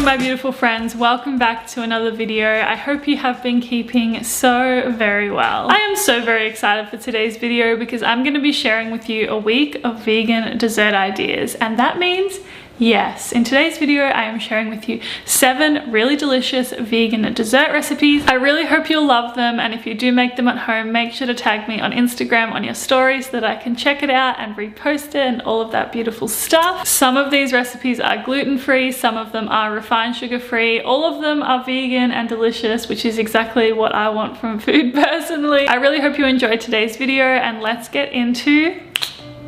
morning, my beautiful friends. Welcome back to another video. I hope you have been keeping so very well. I am so very excited for today's video because I'm going to be sharing with you a week of vegan dessert ideas, and that means yes, in today's video I am sharing with you 7 really delicious vegan dessert recipes. I really hope you'll love them, and if you do make them at home, make sure to tag me on Instagram on your stories so that I can check it out and repost it and all of that beautiful stuff. Some of these recipes are gluten-free, some of them are refined sugar-free, all of them are vegan and delicious, which is exactly what I want from food personally. I really hope you enjoyed today's video, and let's get into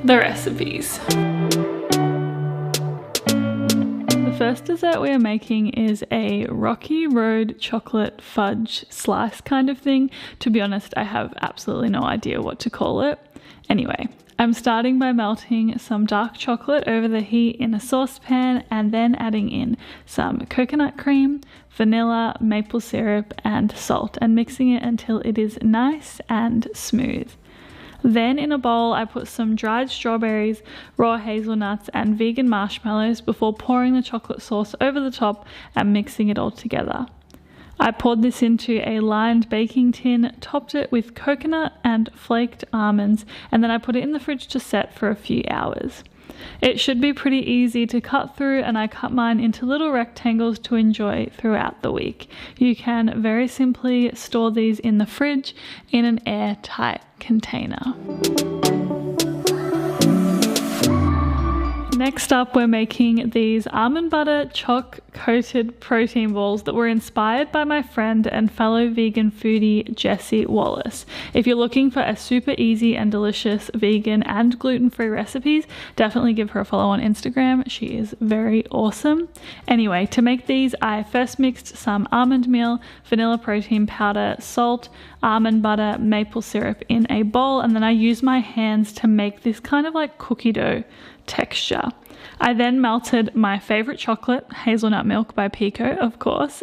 the recipes. The first dessert we are making is a Rocky Road chocolate fudge slice kind of thing. To be honest, I have absolutely no idea what to call it. Anyway, I'm starting by melting some dark chocolate over the heat in a saucepan and then adding in some coconut cream, vanilla, maple syrup and salt, and mixing it until it is nice and smooth. Then in a bowl I put some dried strawberries, raw hazelnuts and vegan marshmallows before pouring the chocolate sauce over the top and mixing it all together. I poured this into a lined baking tin, topped it with coconut and flaked almonds, and then I put it in the fridge to set for a few hours. It should be pretty easy to cut through, and I cut mine into little rectangles to enjoy throughout the week. You can very simply store these in the fridge in an airtight container. Next up, we're making these almond butter choc coated protein balls that were inspired by my friend and fellow vegan foodie Jessie Wallace. If you're looking for a super easy and delicious vegan and gluten-free recipes, definitely give her a follow on Instagram. She is very awesome. Anyway, to make these, I first mixed some almond meal, vanilla protein powder, salt, almond butter, maple syrup in a bowl, and then I used my hands to make this kind of like cookie dough texture. I then melted my favorite chocolate, hazelnut milk by Pico, of course,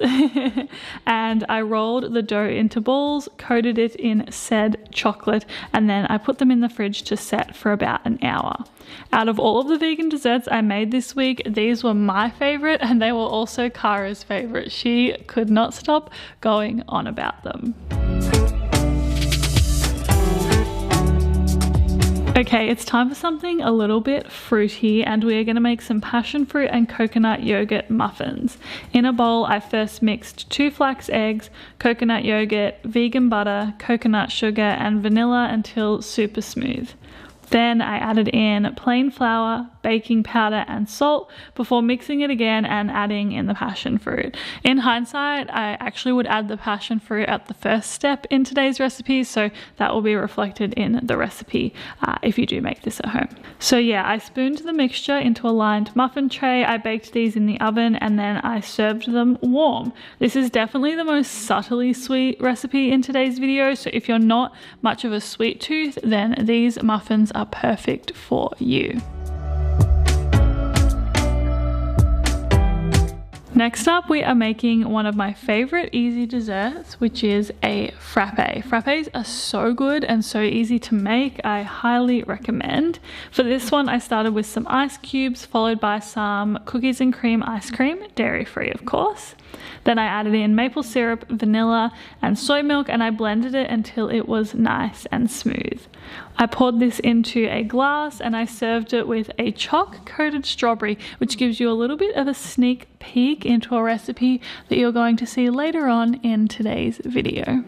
and I rolled the dough into balls, coated it in said chocolate, and then I put them in the fridge to set for about an hour. Out of all of the vegan desserts I made this week, these were my favorite, and they were also Kara's favorite. She could not stop going on about them. Okay, it's time for something a little bit fruity, and we are going to make some passion fruit and coconut yogurt muffins. In a bowl, I first mixed 2 flax eggs, coconut yogurt, vegan butter, coconut sugar, and vanilla until super smooth. Then I added in plain flour, baking powder and salt before mixing it again and adding in the passion fruit. In hindsight, I actually would add the passion fruit at the first step in today's recipe, so that will be reflected in the recipe if you do make this at home. So yeah, I spooned the mixture into a lined muffin tray. I baked these in the oven and then I served them warm. This is definitely the most subtly sweet recipe in today's video, so if you're not much of a sweet tooth, then these muffins are perfect for you. Next up, we are making one of my favorite easy desserts, which is a frappe. Frappes are so good and so easy to make. I highly recommend. For this one, I started with some ice cubes, followed by some cookies and cream ice cream, dairy-free of course. Then I added in maple syrup, vanilla, and soy milk, and I blended it until it was nice and smooth. I poured this into a glass and I served it with a choc-coated strawberry, which gives you a little bit of a sneak peek into a recipe that you're going to see later on in today's video.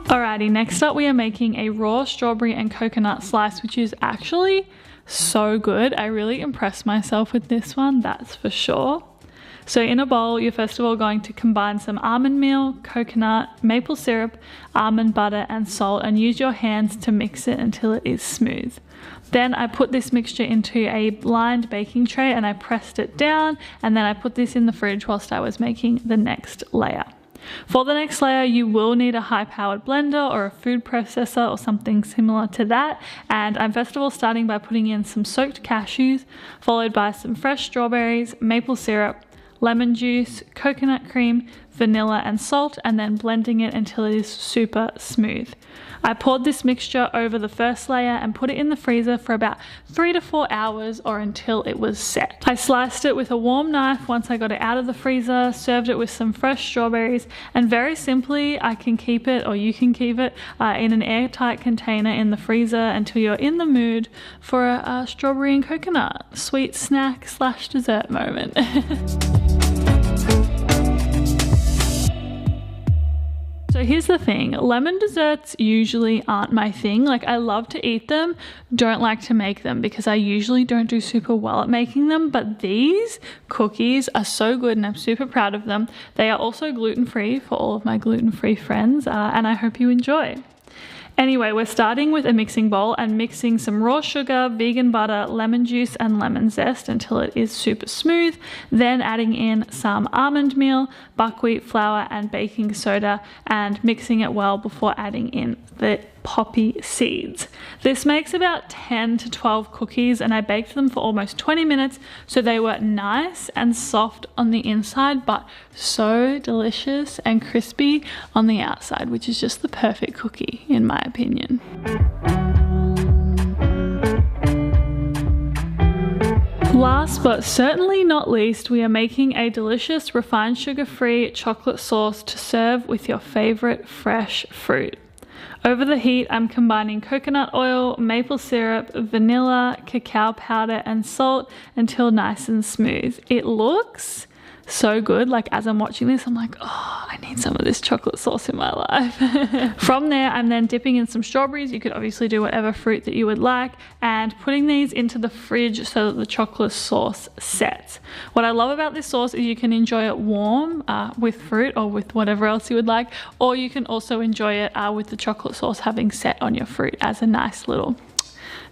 Alrighty, next up we are making a raw strawberry and coconut slice, which is actually so good. I really impressed myself with this one, that's for sure. So in a bowl, you're first of all going to combine some almond meal, coconut, maple syrup, almond butter and salt, and use your hands to mix it until it is smooth. Then I put this mixture into a lined baking tray and I pressed it down, and then I put this in the fridge whilst I was making the next layer. For the next layer, you will need a high-powered blender or a food processor or something similar to that, and I'm first of all starting by putting in some soaked cashews, followed by some fresh strawberries, maple syrup, lemon juice, coconut cream, vanilla and salt, and then blending it until it is super smooth. I poured this mixture over the first layer and put it in the freezer for about 3 to 4 hours or until it was set. I sliced it with a warm knife once I got it out of the freezer, served it with some fresh strawberries, and very simply I can keep it, or you can keep it, in an airtight container in the freezer until you're in the mood for a strawberry and coconut sweet snack / dessert moment. So here's the thing, lemon desserts usually aren't my thing. Like, I love to eat them, don't like to make them because I usually don't do super well at making them, but these cookies are so good and I'm super proud of them. They are also gluten-free for all of my gluten-free friends, and I hope you enjoy. Anyway, we're starting with a mixing bowl and mixing some raw sugar, vegan butter, lemon juice, and lemon zest until it is super smooth. Then adding in some almond meal, buckwheat flour, and baking soda, and mixing it well before adding in the poppy seeds. This makes about 10 to 12 cookies, and I baked them for almost 20 minutes, so they were nice and soft on the inside, but so delicious and crispy on the outside, which is just the perfect cookie in my opinion. Last but certainly not least, we are making a delicious refined sugar-free chocolate sauce to serve with your favorite fresh fruit. Over the heat, I'm combining coconut oil, maple syrup, vanilla, cacao powder, and salt until nice and smooth. It looks so good. Like, as I'm watching this, I'm like, oh, I need some of this chocolate sauce in my life. From there, I'm then dipping in some strawberries. You could obviously do whatever fruit that you would like, and putting these into the fridge so that the chocolate sauce sets. What I love about this sauce is you can enjoy it warm with fruit or with whatever else you would like, or you can also enjoy it with the chocolate sauce having set on your fruit as a nice little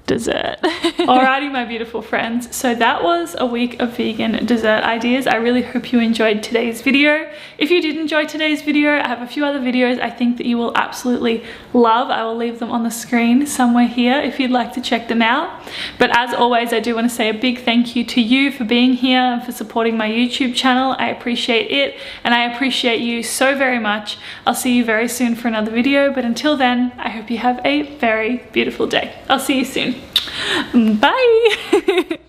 dessert. Alrighty, my beautiful friends, so that was a week of vegan dessert ideas. I really hope you enjoyed today's video. If you did enjoy today's video, I have a few other videos I think that you will absolutely love. I will leave them on the screen somewhere here if you'd like to check them out. But as always, I do want to say a big thank you to you for being here and for supporting my YouTube channel. I appreciate it, and I appreciate you so very much. I'll see you very soon for another video, but until then, I hope you have a very beautiful day. I'll see you soon. Bye.